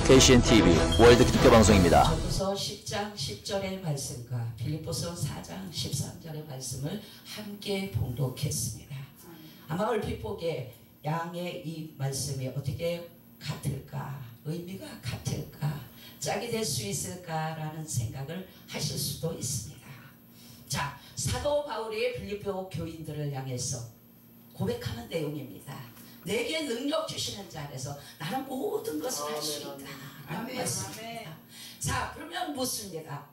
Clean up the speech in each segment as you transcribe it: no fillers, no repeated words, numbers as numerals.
KCN-TV 월드 기독교 방송입니다. 전도서 10장 10절의 말씀과 빌립보서 4장 13절의 말씀을 함께 봉독했습니다. 아마 얼핏 보기에 양의 이 말씀이 어떻게 같을까, 의미가 같을까, 짝이 될 수 있을까라는 생각을 하실 수도 있습니다. 자, 사도 바울이 빌립보 교인들을 향해서 고백하는 내용입니다. 내게 능력 주시는 자 안에서 나는 모든 것을 할 수 있다 라는 말씀입니다. 자, 그러면 묻습니다.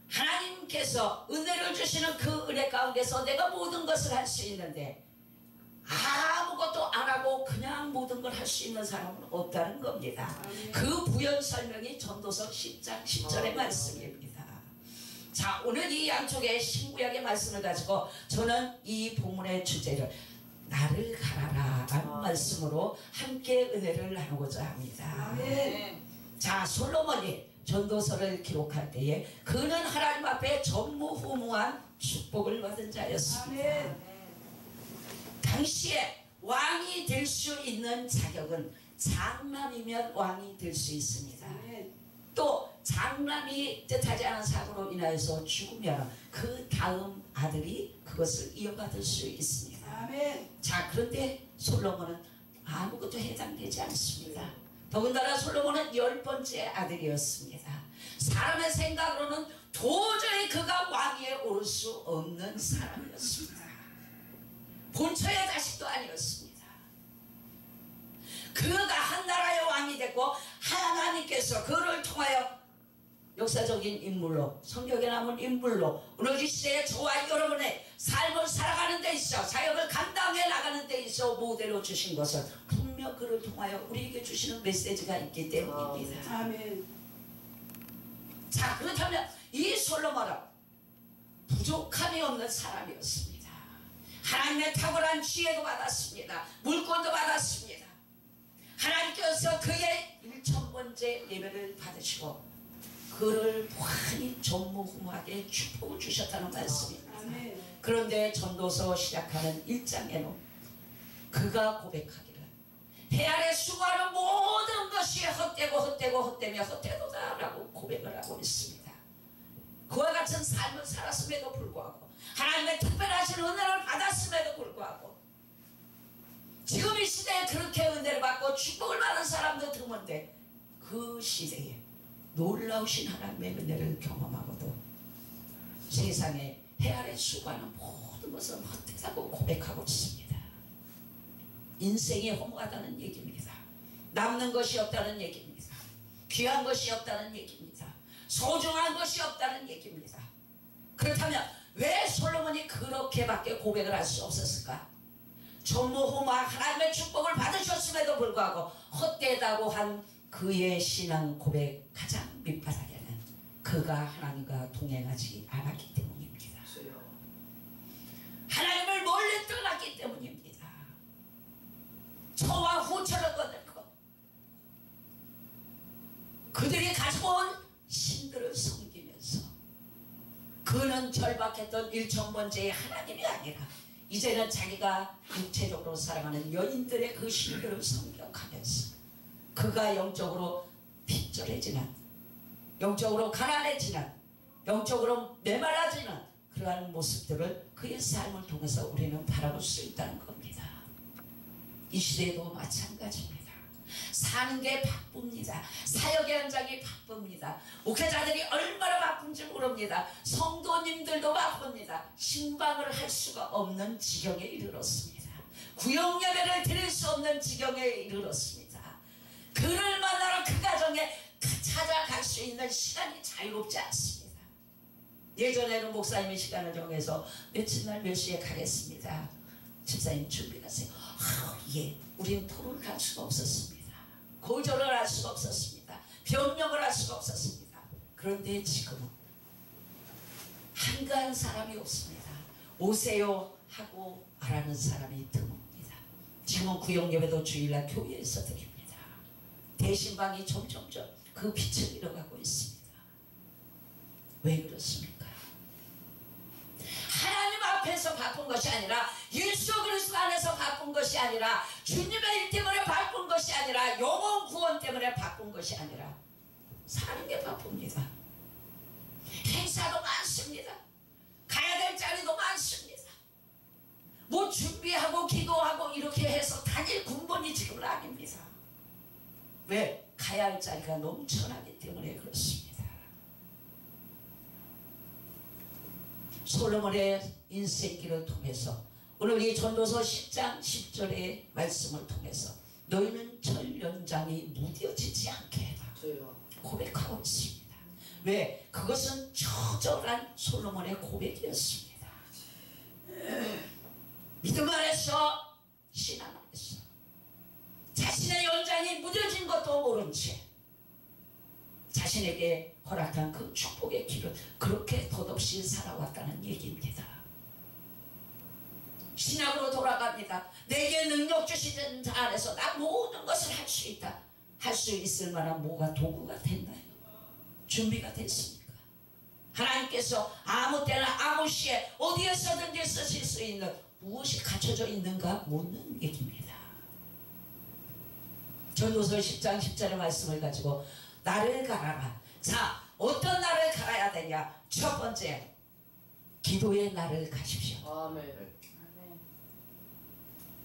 하나님께서 은혜를 주시는 그 은혜 가운데서 내가 모든 것을 할 수 있는데 아무것도 안 하고 그냥 모든 걸 할 수 있는 사람은 없다는 겁니다. 그 부연 설명이 전도서 10장 10절의 말씀입니다. 자, 오늘 이 양쪽의 신구약의 말씀을 가지고 저는 이 본문의 주제를 나를 가라라 라는 말씀으로 함께 은혜를 나누고자 합니다. 아멘. 자, 솔로몬이 전도서를 기록할 때에 그는 하나님 앞에 전무후무한 축복을 받은 자였습니다. 아멘. 당시에 왕이 될 수 있는 자격은 장남이면 왕이 될 수 있습니다. 아멘. 또 장남이 뜻하지 않은 사고로 인하여서 죽으면 그 다음 아들이 그것을 이어받을 수 있습니다. 아멘. 자, 그런데 솔로몬은 아무것도 해당되지 않습니다. 더군다나 솔로몬은 10번째 아들이었습니다. 사람의 생각으로는 도저히 그가 왕위에 오를 수 없는 사람이었습니다. 본처의 자식도 아니었습니다. 그가 한 나라의 왕이 됐고 하나님께서 그를 통하여 역사적인 인물로, 성경에 남은 인물로 오늘 이 시대에 저와 여러분의 삶을 살아가는 데 있어, 사역을 감당해 나가는 데 있어 모델로 주신 것은 분명 그를 통하여 우리에게 주시는 메시지가 있기 때문입니다. 아멘. 자, 그렇다면 이 솔로몬은 부족함이 없는 사람이었습니다. 하나님의 탁월한 지혜도 받았습니다. 물권도 받았습니다. 하나님께서 그의 1000번째 예배를 받으시고 그를 무한히 전무후무하게 축복을 주셨다는 말씀입니다. 그런데 전도서 시작하는 1장에는 그가 고백하기를 해 아래 수고하는 모든 것이 헛되고 헛되고 헛되며 헛되도다 라고 고백을 하고 있습니다. 그와 같은 삶을 살았음에도 불구하고 하나님의 특별하신 은혜를 받았음에도 불구하고 지금 이 시대에 그렇게 은혜를 받고 축복을 받은 사람도 드문데 그 시대에 놀라우신 하나님의 은혜를 경험하고도 세상에 해 아래 수고하는 모든 것은 헛되다고 고백하고 있습니다. 인생이 허무하다는 얘기입니다. 남는 것이 없다는 얘기입니다. 귀한 것이 없다는 얘기입니다. 소중한 것이 없다는 얘기입니다. 그렇다면 왜 솔로몬이 그렇게밖에 고백을 할 수 없었을까? 전무후무한 하나님의 축복을 받으셨음에도 불구하고 헛되다고 한 그의 신앙 고백 가장 밑바닥에는 그가 하나님과 동행하지 않았기 때문입니다. 하나님을 멀리 떠났기 때문입니다. 처와 후처를 거느리고 그들이 가지고 온 신들을 섬기면서 그는 절박했던 1000번째의 하나님이 아니라 이제는 자기가 육체적으로 사랑하는 여인들의 그 신들을 섬겨가면서 그가 영적으로 핍절해지는, 영적으로 가난해지는, 영적으로 메말라지는 그러한 모습들을 그의 삶을 통해서 우리는 바라볼 수 있다는 겁니다. 이 시대에도 마찬가지입니다. 사는 게 바쁩니다. 사역의 현장이 바쁩니다. 목회자들이 얼마나 바쁜지 모릅니다. 성도님들도 바쁩니다. 신방을 할 수가 없는 지경에 이르렀습니다. 구역 예배를 드릴 수 없는 지경에 이르렀습니다. 그를 만나러 그 가정에 찾아갈 수 있는 시간이 자유롭지 않습니다. 예전에는 목사님이 시간을 정해서 며칠 날 몇 시에 가겠습니다. 집사님 준비하세요. 예, 우리는 토론을 할 수가 없었습니다. 고절을 할 수가 없었습니다. 변명을 할 수가 없었습니다. 그런데 지금은 한가한 사람이 없습니다. 오세요 하고 말하는 사람이 드뭅니다. 지금은 구역예배도 주일날 교회에서 드립니다. 대신방이 점점점 그 빛을 잃어가고 있습니다. 왜 그렇습니까? 하나님 앞에서 바쁜 것이 아니라 예수 그리스도 안에서 바쁜 것이 아니라 주님의 일 때문에 바쁜 것이 것이 아니라 영혼 구원 때문에 바꾼 것이 아니라 사는 게 바쁩니다. 행사도 많습니다. 가야 될 자리도 많습니다. 뭐 준비하고 기도하고 이렇게 해서 다닐 군번이 지금은 아닙니다. 왜? 가야 할 자리가 넘쳐나기 때문에 그렇습니다. 솔로몬의 인생길을 통해서 오늘 이 전도서 10장 10절의 말씀을 통해서 너희는 전련장이 무뎌지지 않게 해라 고백하고 있습니다. 왜? 그것은 처절한 솔로몬의 고백이었습니다. 믿음 안에서 신앙 안에서 자신의 연장이 무뎌진 것도 모른 채 자신에게 허락한 그 축복의 길을 그렇게 덧없이 살아왔다는 얘기입니다. 신약으로 돌아갑니다. 내게 능력 주시는 자 안에서 나 모든 것을 할 수 있다. 할 수 있을 만한 뭐가 도구가 됐나요? 준비가 됐습니까? 하나님께서 아무 때나 아무 시에 어디에서든지 쓰실 수 있는 무엇이 갖춰져 있는가 묻는 얘기입니다. 전도서 10장 10절의 말씀을 가지고 나를 갈아라. 자, 어떤 나를 갈아야 되냐? 첫 번째, 기도의 나를 가십시오. 아멘.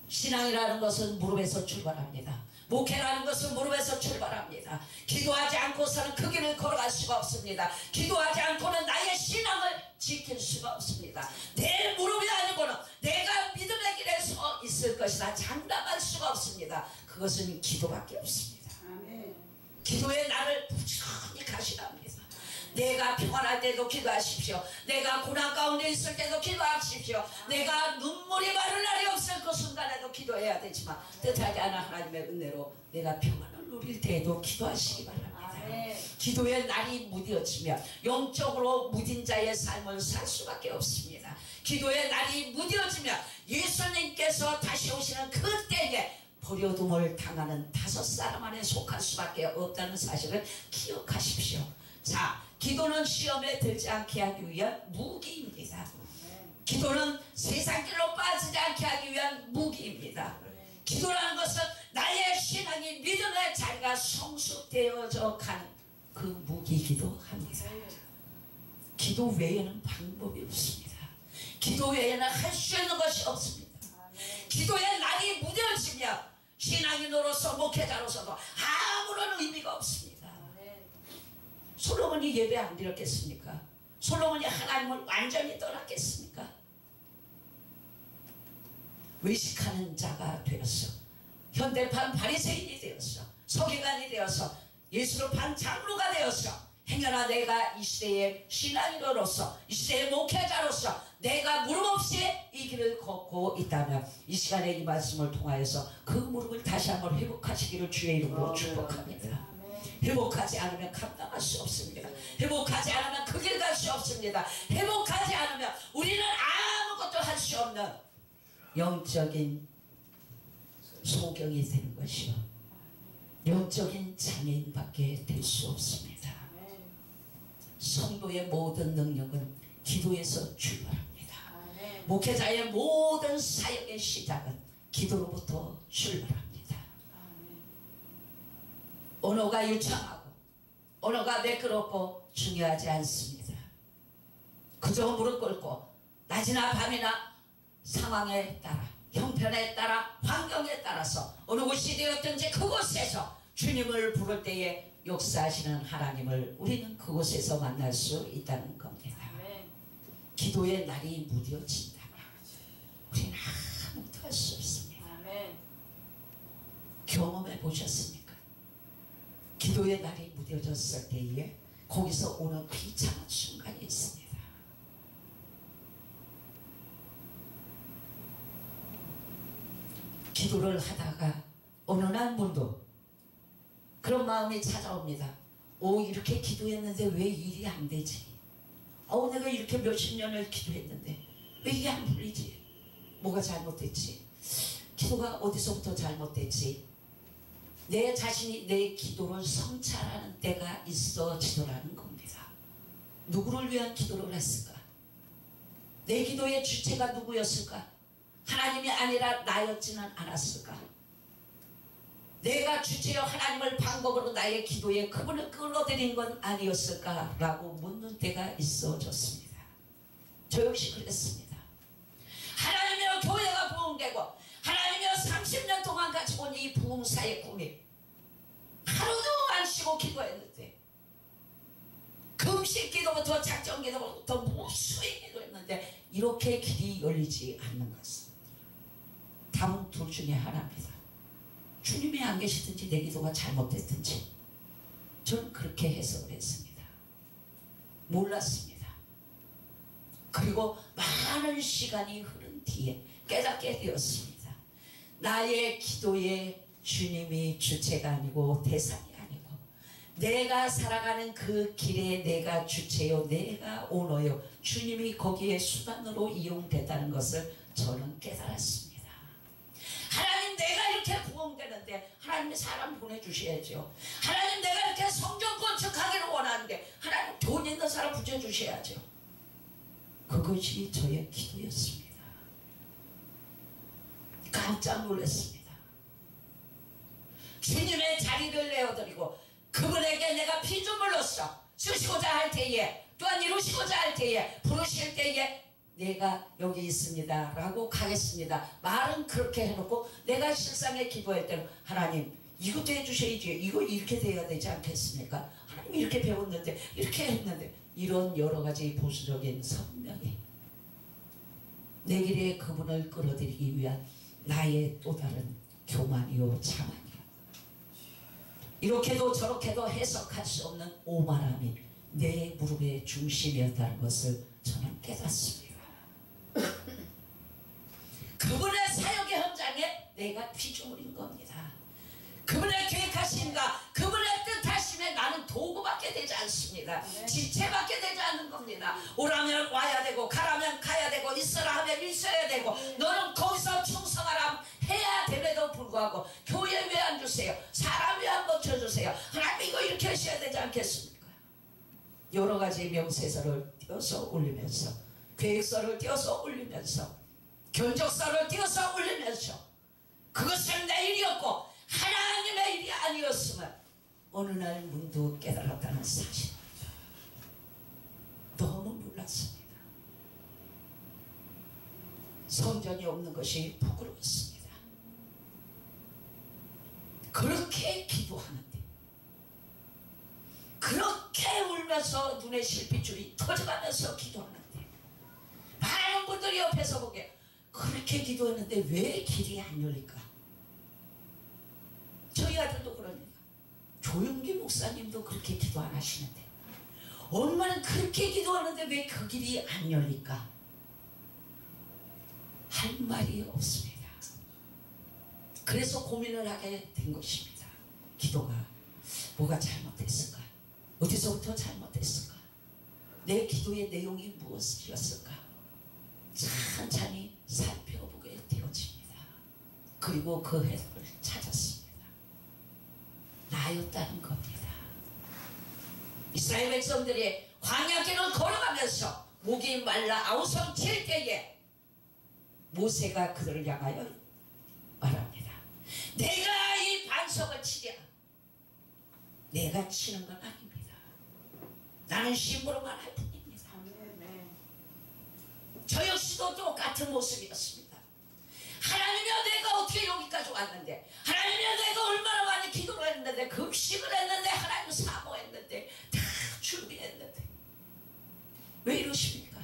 신앙이라는 것은 무릎에서 출발합니다. 목회라는 것은 무릎에서 출발합니다. 기도하지 않고서는 그 길을 걸어갈 수가 없습니다. 기도하지 않고는 나의 신앙을 지킬 수가 없습니다. 내 무릎이 아니고는 내가 믿음의 길에 서 있을 것이다 장담할 수가 없습니다. 그것은 기도밖에 없습니다. 아멘. 기도의 나를 부지런히 가시랍니다. 내가 평안할 때도 기도하십시오. 내가 고난 가운데 있을 때도 기도하십시오. 내가 눈물이 마를 날이 없을 그 순간에도 기도해야 되지만 뜻하지 않은 하나님의 은혜로 내가 평안을 누릴 때에도 기도하시기 바랍니다. 기도의 날이 무뎌지면 영적으로 무딘 자의 삶을 살 수밖에 없습니다. 기도의 날이 무뎌지면 예수님께서 다시 오시는 그때에 버려둠을 당하는 5사람 안에 속할 수밖에 없다는 사실을 기억하십시오. 자, 기도는 시험에 들지 않게 하기 위한 무기입니다. 기도는 세상 길로 빠지지 않게 하기 위한 무기입니다. 기도라는 것은 나의 신앙이 믿음의 자리가 성숙되어져 가는 그 무기이기도 합니다. 기도 외에는 방법이 없습니다. 기도 외에는 할 수 있는 것이 없습니다. 기도의 날이 무뎌지면 신앙인으로서 목회자로서도 아무런 의미가 없습니다. 솔로몬이 예배 안 드렸겠습니까? 솔로몬이 하나님을 완전히 떠났겠습니까? 외식하는 자가 되었어. 현대판 바리새인이 되었어. 서기관이 되어서 예수를 판 장로가 되었어. 행여나 내가 이 시대의 신앙인으로서 이 시대의 목회자로서 내가 무릎 없이 이 길을 걷고 있다면 이 시간에 이 말씀을 통하여서 그 무릎을 다시 한번 회복하시기를 주의 이름으로 축복합니다. 회복하지 않으면 감당할 수 없습니다. 회복하지 않으면 그 길 갈 수 없습니다. 회복하지 않으면 우리는 아무것도 할 수 없는 영적인 소경이 되는 것이요 영적인 장애인밖에 될 수 없습니다. 성도의 모든 능력은 기도에서 출발합니다. 목회자의 모든 사역의 시작은 기도로부터 출발합니다. 언어가 유창하고 언어가 매끄럽고 중요하지 않습니다. 그저 무릎 꿇고 낮이나 밤이나 상황에 따라 형편에 따라 환경에 따라서 어느 곳이 되었든지 그곳에서 주님을 부를 때에 역사하시는 하나님을 우리는 그곳에서 만날 수 있다는 겁니다. 기도의 날이 무뎌진다면 우리는 아무것도 할 수 없습니다. 경험해 보셨습니까? 기도의 날이 무뎌졌을 때에 거기서 오는 비참한 순간이 있습니다. 기도를 하다가 어느 날 문도 그런 마음이 찾아옵니다. 오, 이렇게 기도했는데 왜 일이 안 되지? 내가 이렇게 몇십 년을 기도했는데 왜 이게 안 풀리지? 뭐가 잘못됐지? 기도가 어디서부터 잘못됐지? 내 자신이 내 기도를 성찰하는 때가 있어지더라는 겁니다. 누구를 위한 기도를 했을까? 내 기도의 주체가 누구였을까? 하나님이 아니라 나였지는 않았을까? 내가 주제여 하나님을 방법으로 나의 기도에 그분을 끌어들인 건 아니었을까라고 묻는 때가 있어졌습니다. 저 역시 그랬습니다. 하나님이여 교회가 부흥되고 하나님이여 30년 동안 같이 본 이 부흥사의 꿈이 하루도 안 쉬고 기도했는데 금식 기도부터 작정 기도부터 무수히 기도했는데 이렇게 길이 열리지 않는 것은 답은 둘 중에 하나입니다. 주님이 안 계시든지 내 기도가 잘못됐든지 저는 그렇게 해석을 했습니다. 몰랐습니다. 그리고 많은 시간이 흐른 뒤에 깨닫게 되었습니다. 나의 기도에 주님이 주체가 아니고 대상이 아니고 내가 살아가는 그 길에 내가 주체요 내가 오너요 주님이 거기에 수단으로 이용됐다는 것을 저는 깨달았습니다. 하나님 내가 이렇게 부흥되는데 하나님이 사람 보내주셔야죠. 하나님 내가 이렇게 성전 건축하기를 원하는데 하나님 돈 있는 사람 붙여주셔야죠. 그것이 저의 기도였습니다. 깜짝 놀랐습니다. 주님의 자리를 내어드리고 그분에게 내가 피조물로서 쓰시고자 할 때에 또한 이루시고자 할 때에 부르실 때에 내가 여기 있습니다 라고 가겠습니다. 말은 그렇게 해놓고 내가 실상에 기도할 때는 하나님 이것도 해주셔야지 이거 이렇게 돼야 되지 않겠습니까? 하나님 이렇게 배웠는데 이렇게 했는데 이런 여러가지 보수적인 선명이 내 길에 그분을 끌어들이기 위한 나의 또 다른 교만이요 자만이요 이렇게도 저렇게도 해석할 수 없는 오만함이 내 무릎의 중심이었다는 것을 저는 깨닫습니다. 그분의 사역의 현장에 내가 피조물인 겁니다. 그분의 계획하심과 그분의 뜻하심에 나는 도구밖에 되지 않습니다. 지체밖에 되지 않는 겁니다. 오라면 와야 되고 가라면 가야 되고 있어라 하면 있어야 되고 너는 거기서 충성하라 해야 됨에도 불구하고 교회 왜 안 주세요? 사람 왜 안 고쳐주세요? 하나님 이거 이렇게 하셔야 되지 않겠습니까? 여러 가지 명세서를 띄어서 올리면서 계획서를 띄어서 올리면서 견적서를 띄어서 올리면서 그것은 내 일이었고 하나님의 일이 아니었으면 어느 날 문득 깨달았다는 사실 너무 놀랐습니다. 성전이 없는 것이 부끄러웠습니다. 그렇게 기도하는데 그렇게 울면서 눈에 실핏줄이 터져가면서 기도하는데 많은 분들이 옆에서 보게 그렇게 기도했는데 왜 길이 안 열릴까? 저희 아들도 그럽니다. 조용기 목사님도 그렇게 기도 안 하시는데 엄마는 그렇게 기도하는데 왜 그 길이 안 열릴까? 할 말이 없습니다. 그래서 고민을 하게 된 것입니다. 기도가 뭐가 잘못됐을까? 어디서부터 잘못됐을까? 내 기도의 내용이 무엇이었을까? 천천히 살펴보게 되어집니다. 그리고 그 해답을 찾았습니다. 나였다는 겁니다. 이스라엘 백성들이 광야길을 걸어가면서 목이 말라 아우성칠 때에 모세가 그들을 향하여 말합니다. 내가 이 반석을 치랴. 내가 치는 건 아닙니다. 나는 심부름만 할 뿐입니다. 저 역시도 똑같은 모습이었습니다. 하나님이여 내가 어떻게 여기까지 왔는데 하나님이여 내가 얼마나 많이 기도를 했는데 금식을 했는데 하나님 사모했는데 다 준비했는데 왜 이러십니까?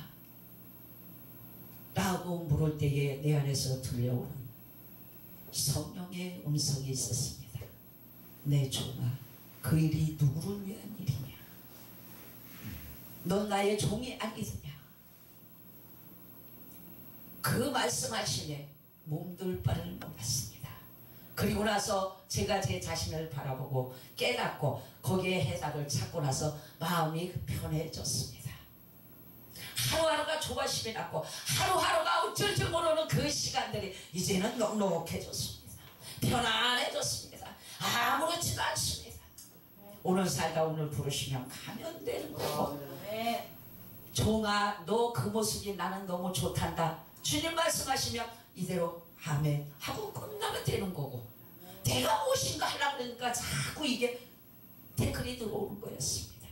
라고 물을 때에 내 안에서 들려오는 성령의 음성이 있었습니다. 내 종아 그 일이 누구를 위한 일이냐? 넌 나의 종이 아니느냐? 그 말씀하시네 몸둘 바를 몰랐습니다. 그리고 나서 제가 제 자신을 바라보고 깨닫고 거기에 해답을 찾고 나서 마음이 편해졌습니다. 하루하루가 조바심이 났고 하루하루가 어쩔 줄 모르는 그 시간들이 이제는 넉넉해졌습니다. 편안해졌습니다. 아무렇지도 않습니다. 오늘 살다 오늘 부르시면 가면 되는 거고 종아 너 그 모습이 나는 너무 좋단다. 주님 말씀하시면 이대로 아멘 하고 끝나면 되는 거고 내가 무엇인가 하려고 그러니까 자꾸 이게 태클이 들어오는 거였습니다.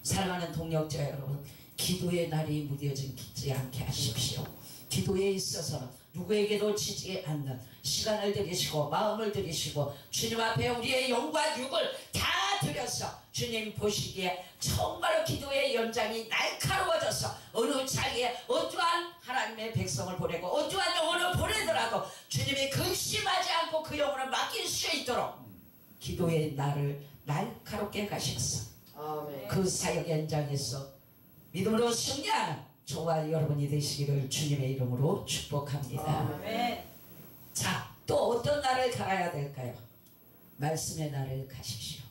사랑하는 동역자 여러분, 기도의 날이 무뎌지지 않게 하십시오. 기도에 있어서는 누구에게도 지지 않는 시간을 들이시고 마음을 들이시고 주님 앞에 우리의 영과 육을 다 들여서 주님 보시기에 정말로 기도의 연장이 날카로워져서 어느 자리에 어떠한 하나님의 백성을 보내고 어떠한 영혼을 보내더라도 주님이 근심하지 않고 그 영혼을 맡길 수 있도록 기도의 날을 날카롭게 가셨어. 아멘. 그 사역 현장에서 믿음으로 승리하는 저와 여러분이 되시기를 주님의 이름으로 축복합니다. 아멘. 자, 또 어떤 날을 갈아야 될까요? 말씀의 날을 가십시오.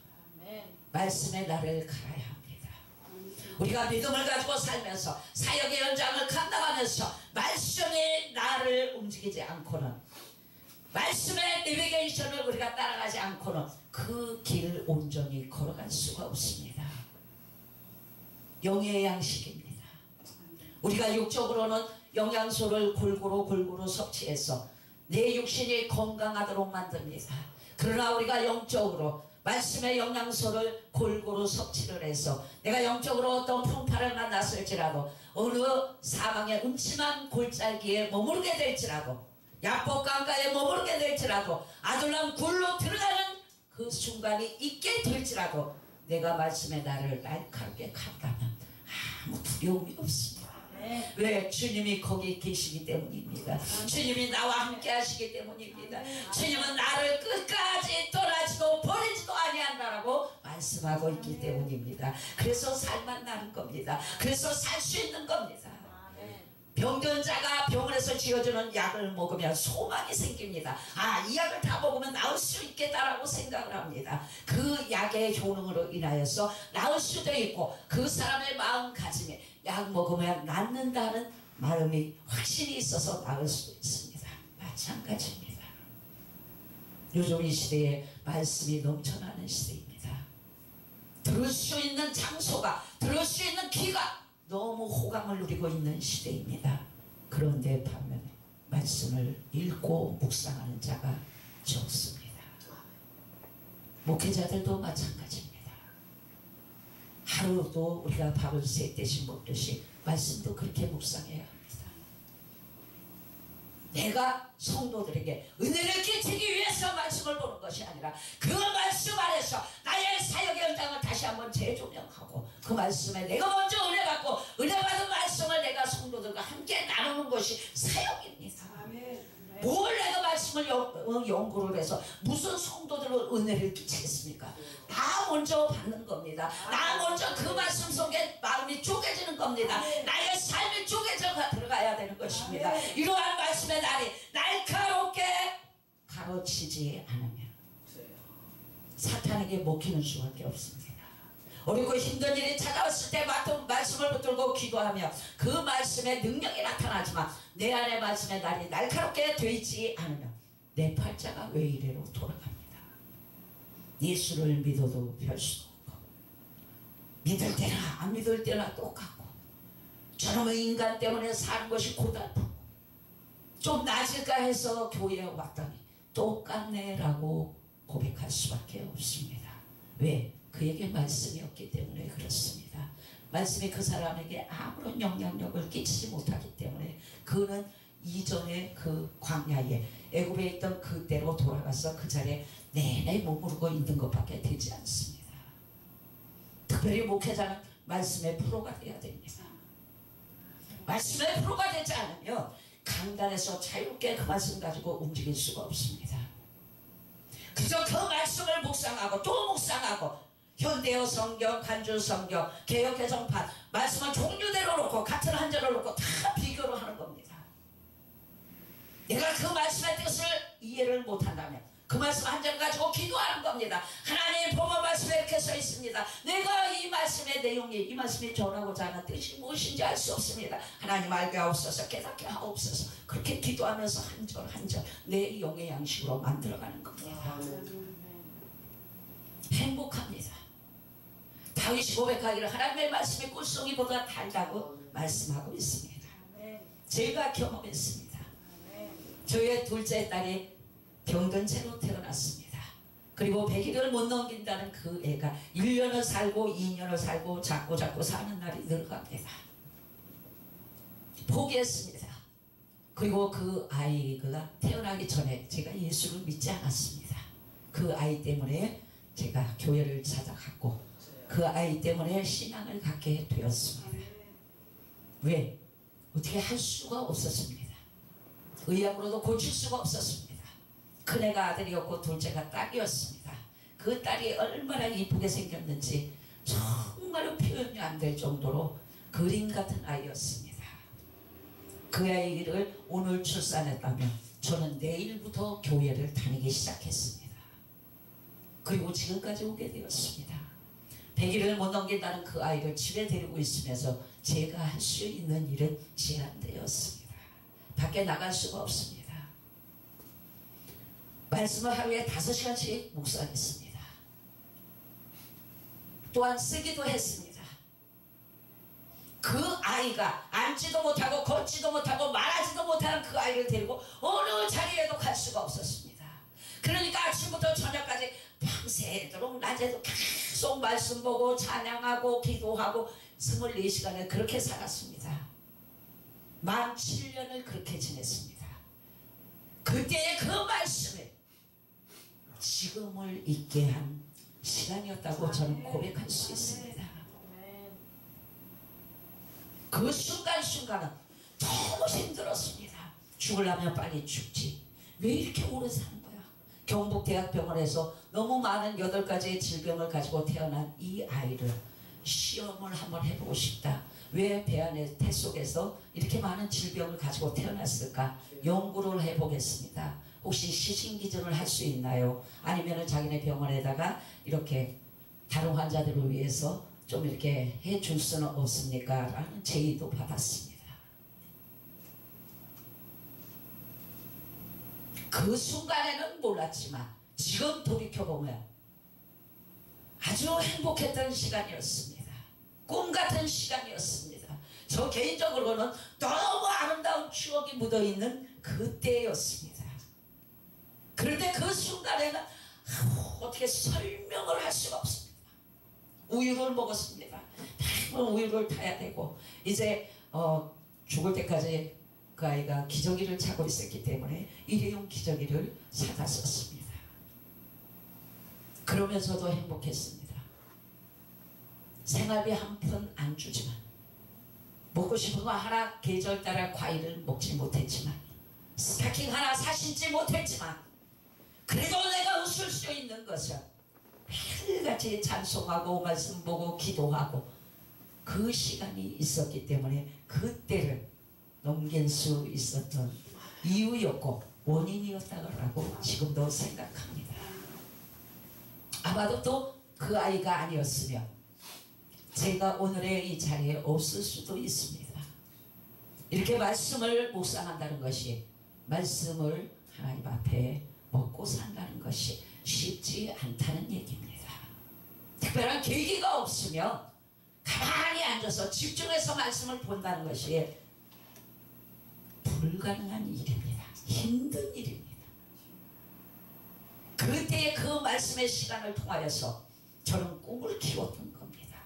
아멘. 말씀의 날을 갈아야 합니다. 우리가 믿음을 가지고 살면서 사역의 현장을 감당하면서 말씀의 날을 움직이지 않고는, 말씀의 내비게이션을 우리가 따라가지 않고는 그 길 온전히 걸어갈 수가 없습니다. 영의 양식입니다. 우리가 육적으로는 영양소를 골고루 섭취해서 내 육신이 건강하도록 만듭니다. 그러나 우리가 영적으로 말씀의 영양소를 골고루 섭취를 해서 내가 영적으로 어떤 풍파를 만났을지라도 어느 사망의 음침한 골짜기에 머무르게 될지라도 야복강가에 머무르게 될지라도 아둘람 굴로 들어가는 그 순간이 있게 될지라도 내가 말씀의 날을 날카롭게 간다면 아무 두려움이 없습니다. 왜? 주님이 거기 계시기 때문입니다. 주님이 나와 함께 하시기 때문입니다. 주님은 나를 끝까지 떠나지도 버리지도 아니한다라고 말씀하고 있기 때문입니다. 그래서 살만 나는 겁니다. 그래서 살 수 있는 겁니다. 병든 자가 병원에서 지어주는 약을 먹으면 소망이 생깁니다. 아, 이 약을 다 먹으면 나을 수 있겠다라고 생각을 합니다. 그 약의 효능으로 인하여서 나을 수도 있고 그 사람의 마음가짐에 약 먹으면 낫는다는 마음이 확신이 있어서 나을 수 있습니다. 마찬가지입니다. 요즘 이 시대에 말씀이 넘쳐나는 시대입니다. 들을 수 있는 장소가, 들을 수 있는 귀가 너무 호강을 누리고 있는 시대입니다. 그런데 반면에 말씀을 읽고 묵상하는 자가 적습니다. 목회자들도 마찬가지입니다. 하루도 우리가 밥을 3대씩 먹듯이 말씀도 그렇게 묵상해야 합니다. 내가 성도들에게 은혜를 끼치기 위해서 말씀을 보는 것이 아니라 그 말씀 안에서 나의 사역의 현장을 다시 한번 재조명하고 그 말씀에 내가 먼저 은혜 받고 은혜 받은 말씀을 내가 성도들과 함께 나누는 것이 사역입니다. 뭘 내가 말씀을 연구를 해서 무슨 성도들로 은혜를 끼치겠습니까? 나 먼저 받는 겁니다. 나 먼저 그 말씀 속에 마음이 쪼개지는 겁니다. 나의 삶이 쪼개져 들어가야 되는 것입니다. 이러한 말씀의 날이 날카롭게 가로치지 않으면 사탄에게 먹히는 수밖에 없습니다. 어렵고 힘든 일이 찾아왔을 때 말씀을 붙들고 기도하며 그 말씀의 능력이 나타나지만 내 안에 말씀의 날이 날카롭게 되지 않으면 내 팔자가 왜 이래로 돌아갑니다. 예수를 믿어도 별 수도 없고 믿을 때나 안 믿을 때나 똑같고 저놈의 인간 때문에 사는 것이 고달프고 좀 나아질까 해서 교회에 왔더니 똑같네 라고 고백할 수밖에 없습니다. 왜? 그에게 말씀이 없기 때문에 그렇습니다. 말씀이 그 사람에게 아무런 영향력을 끼치지 못하기 때문에 그는 이전에 그 광야에 애굽에 있던 그때로 돌아가서 그 자리에 내내 머무르고 있는 것밖에 되지 않습니다. 특별히 목회자는 말씀의 프로가 되어야 됩니다. 말씀의 프로가 되지 않으면 강단에서 자유롭게 그 말씀 가지고 움직일 수가 없습니다. 그저 그 말씀을 묵상하고 또 묵상하고 현대어 성경, 간주 성경, 개역 개정판 말씀은 종류대로 놓고 같은 한절을 놓고 다 비교를 하는 겁니다. 내가 그 말씀의 뜻을 이해를 못한다면 그 말씀 한 절 가지고 기도하는 겁니다. 하나님 본문 말씀에 이렇게 써 있습니다. 내가 이 말씀의 내용이 이 말씀이 전하고자 하는 뜻이 무엇인지 알 수 없습니다. 하나님 알게 하옵소서, 깨닫게 하옵소서. 그렇게 기도하면서 한 절 한 절 내 영의 양식으로 만들어가는 겁니다. 행복합니다. 다윗이 고백하기를 하나님의 말씀이 꿀송이보다 달다고 말씀하고 있습니다. 제가 경험했습니다. 저의 둘째 딸이 병든 채로 태어났습니다. 그리고 100일을 못 넘긴다는 그 애가 1년을 살고 2년을 살고 자꾸 사는 날이 늘어갑니다. 포기했습니다. 그리고 그 아이가 태어나기 전에 제가 예수를 믿지 않았습니다. 그 아이 때문에 제가 교회를 찾아갔고 그 아이 때문에 신앙을 갖게 되었습니다. 왜? 어떻게 할 수가 없었습니다. 의학으로도 고칠 수가 없었습니다. 큰애가 아들이었고 둘째가 딸이었습니다. 그 딸이 얼마나 이쁘게 생겼는지 정말로 표현이 안 될 정도로 그림 같은 아이였습니다. 그 아이를 오늘 출산했다면 저는 내일부터 교회를 다니기 시작했습니다. 그리고 지금까지 오게 되었습니다. 100일을 못 넘긴다는 그 아이를 집에 데리고 있으면서 제가 할 수 있는 일은 제한되었습니다. 밖에 나갈 수가 없습니다. 말씀을 하루에 5시간씩 묵상했습니다. 또한 쓰기도 했습니다. 그 아이가 앉지도 못하고 걷지도 못하고 말하지도 못하는 그 아이를 데리고 어느 자리에도 갈 수가 없었습니다. 그러니까 아침부터 저녁까지 밤새도록 낮에도 계속 말씀 보고 찬양하고 기도하고 24시간을 그렇게 살았습니다. 만 7년을 그렇게 지냈습니다. 그때의 그 말씀을 지금을 있게 한 시간이었다고 저는 고백할 수 있습니다. 그 순간순간은 너무 힘들었습니다. 죽으려면 빨리 죽지. 왜 이렇게 오래 사는 거야? 경북대학병원에서 너무 많은 8가지의 질병을 가지고 태어난 이 아이를 시험을 한번 해보고 싶다. 왜 배 안에 태 속에서 이렇게 많은 질병을 가지고 태어났을까? 연구를 해보겠습니다. 혹시 시신기증을 할 수 있나요? 아니면 자기네 병원에다가 이렇게 다른 환자들을 위해서 좀 이렇게 해줄 수는 없습니까? 라는 제의도 받았습니다. 그 순간에는 몰랐지만 지금 돌이켜보면 아주 행복했던 시간이었습니다. 꿈같은 시간이었습니다. 저 개인적으로는 너무 아름다운 추억이 묻어있는 그때였습니다. 그런데 그 순간에는 어떻게 설명을 할 수가 없습니다. 우유를 먹었습니다. 우유를 타야 되고 이제 죽을 때까지 그 아이가 기저귀를 차고 있었기 때문에 일회용 기저귀를 사다 썼습니다. 그러면서도 행복했습니다. 생활비 한 푼 안 주지만 먹고 싶은 거 하나 계절 따라 과일을 먹지 못했지만 스타킹 하나 사신지 못했지만 그래도 내가 웃을 수 있는 것은 매일같이 찬송하고 말씀 보고 기도하고 그 시간이 있었기 때문에 그때를 넘길 수 있었던 이유였고 원인이었다고 지금도 생각합니다. 아마도 또 그 아이가 아니었으면 제가 오늘의 이 자리에 없을 수도 있습니다. 이렇게 말씀을 묵상한다는 것이 말씀을 하나님 앞에 먹고 산다는 것이 쉽지 않다는 얘기입니다. 특별한 계기가 없으면 가만히 앉아서 집중해서 말씀을 본다는 것이 불가능한 일입니다. 힘든 일입니다. 그때의 그 말씀의 시간을 통하여서 저는 꿈을 키웠던 겁니다.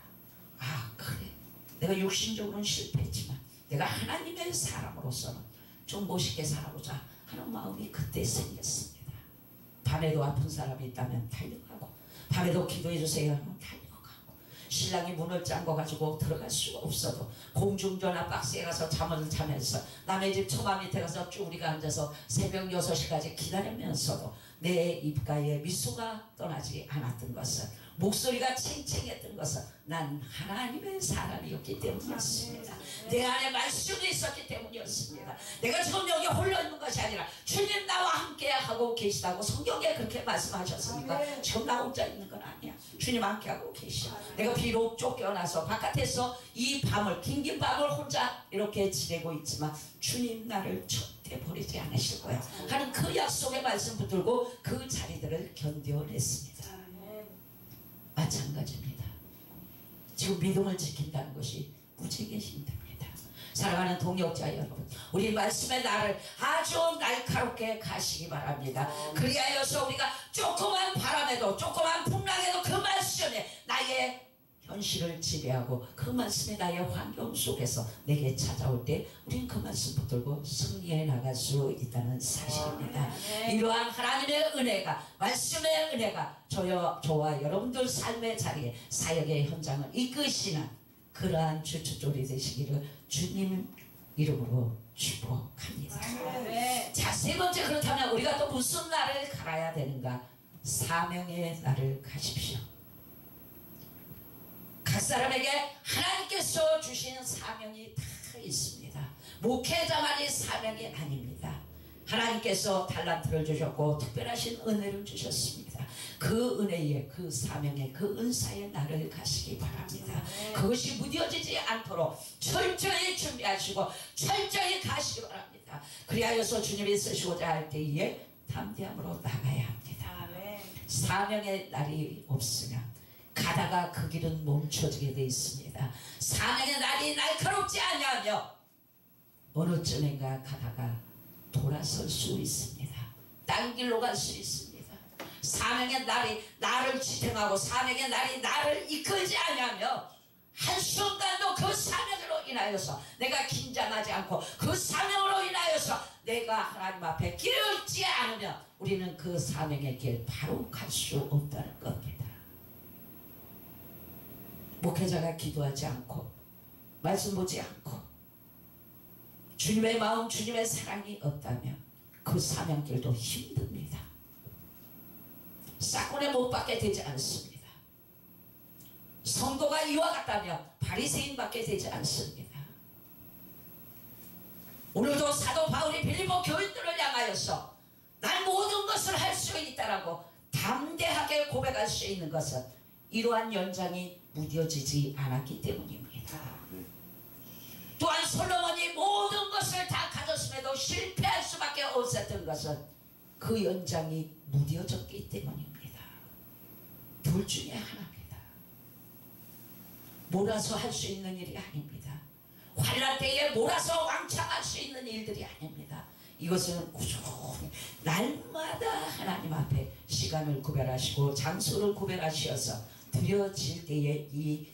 아 그래 내가 육신적으로는 실패했지만 내가 하나님의 사람으로서는 좀 멋있게 살아보자 하는 마음이 그때 생겼습니다. 밤에도 아픈 사람이 있다면 달려가고 밤에도 기도해 주세요 하면 달려가고 신랑이 문을 잠궈가지고 들어갈 수가 없어도 공중전화 박스에 가서 잠을 자면서 남의 집 처마 밑에 가서 쭈그리가 앉아서 새벽 6시까지 기다리면서도 내 입가에 미소가 떠나지 않았던 것은 목소리가 칭칭했던 것은 난 하나님의 사람이었기 때문이었습니다. 내 안에 말씀이 있었기 때문이었습니다. 내가 지금 여기 홀로 있는 것이 아니라 주님 나와 함께 하고 계시다고 성경에 그렇게 말씀하셨으니까 지금 나 혼자 있는 건 아니야. 주님 함께 하고 계셔. 내가 비록 쫓겨나서 바깥에서 이 밤을 긴긴 밤을 혼자 이렇게 지내고 있지만 주님 나를 절대 버리지 않으실 거야 하는 그 약속의 말씀 붙들고 그 자리들을 견뎌냈습니다. 마찬가지입니다. 지금 믿음을 지킨다는 것이 무지개 힘듭니다. 사랑하는 동역자 여러분, 우리 말씀의 날을 아주 날카롭게 가시기 바랍니다. 그리하여서 우리가 조그만 바람에도 조그만 풍랑에도 그 말씀에 나의 현실을 지배하고 그 말씀이 나의 환경 속에서 내게 찾아올 때 우리는 그 말씀 붙들고 승리해 나갈 수 있다는 사실입니다. 이러한 하나님의 은혜가, 말씀의 은혜가 저와 여러분들 삶의 자리에 사역의 현장을 이끄시는 그러한 주춧돌이 되시기를 주님 이름으로 축복합니다. 자, 세 번째, 그렇다면 우리가 또 무슨 날을 갈아야 되는가? 사명의 날을 가십시오. 각 사람에게 하나님께서 주신 사명이 다 있습니다. 목회자만이 사명이 아닙니다. 하나님께서 달란트를 주셨고 특별하신 은혜를 주셨습니다. 그 은혜에, 그 사명에, 그 은사의 날을 가시기 바랍니다. 그것이 무뎌지지 않도록 철저히 준비하시고 철저히 가시기 바랍니다. 그리하여서 주님이 쓰시고자 할 때에 담대함으로 나가야 합니다. 사명의 날이 없으면 가다가 그 길은 멈춰지게 되어 있습니다. 사명의 날이 날카롭지 않냐며 어느 쯤인가 가다가 돌아설 수 있습니다. 딴 길로 갈 수 있습니다. 사명의 날이 나를 지탱하고 사명의 날이 나를 이끌지 않냐며 한순간도 그 사명으로 인하여서 내가 긴장하지 않고 그 사명으로 인하여서 내가 하나님 앞에 길을 잃지 않으면 우리는 그 사명의 길 바로 갈 수 없다는 겁니다. 목회자가 기도하지 않고 말씀 보지 않고 주님의 마음, 주님의 사랑이 없다면 그 사명길도 힘듭니다. 사건에 못 받게 되지 않습니다. 성도가 이와 같다면 바리새인 받게 되지 않습니다. 오늘도 사도 바울이 빌립보 교인들을 향하여서 난 모든 것을 할 수 있다라고 담대하게 고백할 수 있는 것은 이러한 연장이 무뎌지지 않았기 때문입니다. 또한 솔로몬이 모든 것을 다 가졌음에도 실패할 수밖에 없었던 것은 그 연장이 무뎌졌기 때문입니다. 둘 중에 하나입니다. 몰아서 할 수 있는 일이 아닙니다. 환난 때에 몰아서 왕창할 수 있는 일들이 아닙니다. 이것은 꾸준히 날마다 하나님 앞에 시간을 구별하시고 장소를 구별하셔서 드려질 때에 이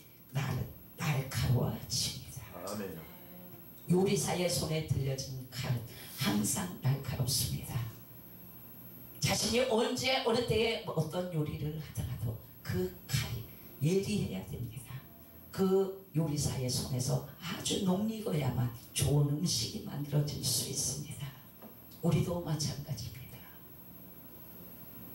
날카로워집니다. 아멘. 요리사의 손에 들려진 칼은 항상 날카롭습니다. 자신이 언제 어느 때에 어떤 요리를 하더라도 그 칼이 예리해야 됩니다. 그 요리사의 손에서 아주 녹익어야만 좋은 음식이 만들어질 수 있습니다. 우리도 마찬가지입니다.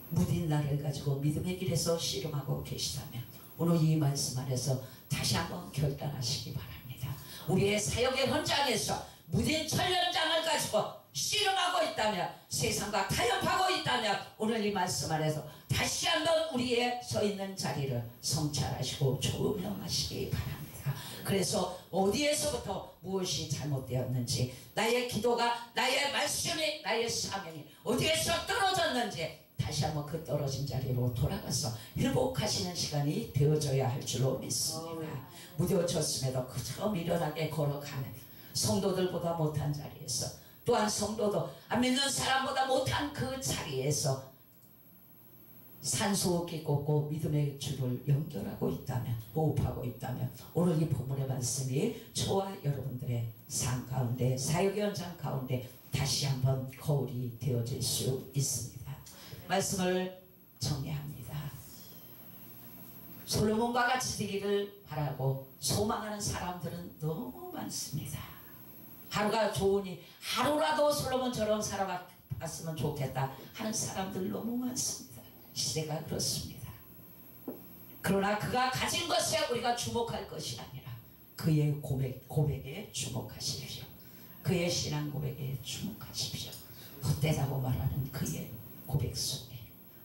무딘 날을 가지고 믿음의 길에서 씨름하고 계시다면 오늘 이 말씀 안에서 다시 한번 결단하시기 바랍니다. 우리의 사역의 현장에서 무딘 철연장을 가지고 씨름하고 있다면, 세상과 타협하고 있다면 오늘 이 말씀 안에서 다시 한번 우리의 서 있는 자리를 성찰하시고 조명하시기 바랍니다. 그래서 어디에서부터 무엇이 잘못되었는지, 나의 기도가, 나의 말씀이, 나의 사명이 어디에서 떨어졌는지 다시 한번 그 떨어진 자리로 돌아가서 회복하시는 시간이 되어져야 할 줄로 믿습니다. 무뎌졌음에도 그저 미련하게 걸어가는 성도들보다 못한 자리에서, 또한 성도도 안 믿는 사람보다 못한 그 자리에서 산소호흡기 꽂고 믿음의 줄을 연결하고 있다면, 호흡하고 있다면 오늘 이 본문의 말씀이 저와 여러분들의 삶 가운데, 사역 현장 가운데 다시 한번 거울이 되어질 수 있습니다. 말씀을 정리합니다. 솔로몬과 같이 되기를 바라고 소망하는 사람들은 너무 많습니다. 하루가 좋으니 하루라도 솔로몬처럼 살아갔으면 좋겠다 하는 사람들 너무 많습니다. 시대가 그렇습니다. 그러나 그가 가진 것에 우리가 주목할 것이 아니라 그의 고백에 주목하십시오. 그의 신앙 고백에 주목하십시오. 헛되다고 말하는 그의 고백 속에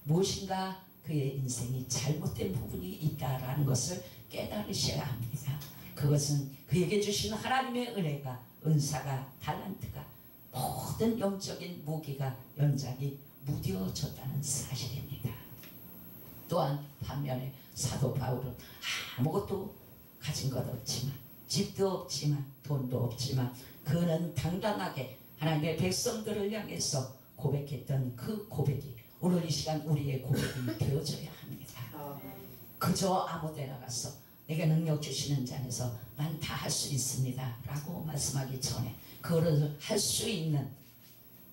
무엇인가 그의 인생이 잘못된 부분이 있다라는 것을 깨달으셔야 합니다. 그것은 그에게 주신 하나님의 은혜가, 은사가, 달란트가, 모든 영적인 무기가, 연장이 무뎌졌다는 사실입니다. 또한 반면에 사도 바울은 아무것도 가진 것 없지만 집도 없지만 돈도 없지만 그는 당당하게 하나님의 백성들을 향해서 고백했던 그 고백이 오늘 이 시간 우리의 고백이 되어져야 합니다. 그저 아무데 나가서 내게 능력 주시는 자 안에서 난 다 할 수 있습니다 라고 말씀하기 전에 그거를 할 수 있는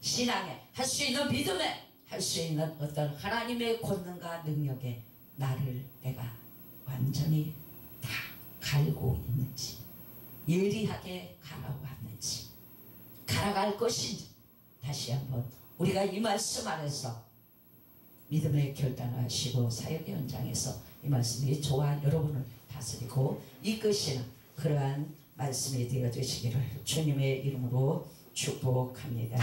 신앙에, 할 수 있는 믿음에, 할 수 있는 어떤 하나님의 권능과 능력에 나를 내가 완전히 다 갈고 있는지, 예리하게 갈아왔는지, 갈아갈 것인지 다시 한번 우리가 이 말씀 안에서 믿음의 결단을 하시고 사역의 현장에서 이 말씀이 저와 여러분을 다스리고 이끄시는 그러한 말씀이 되어 주시기를 주님의 이름으로 축복합니다.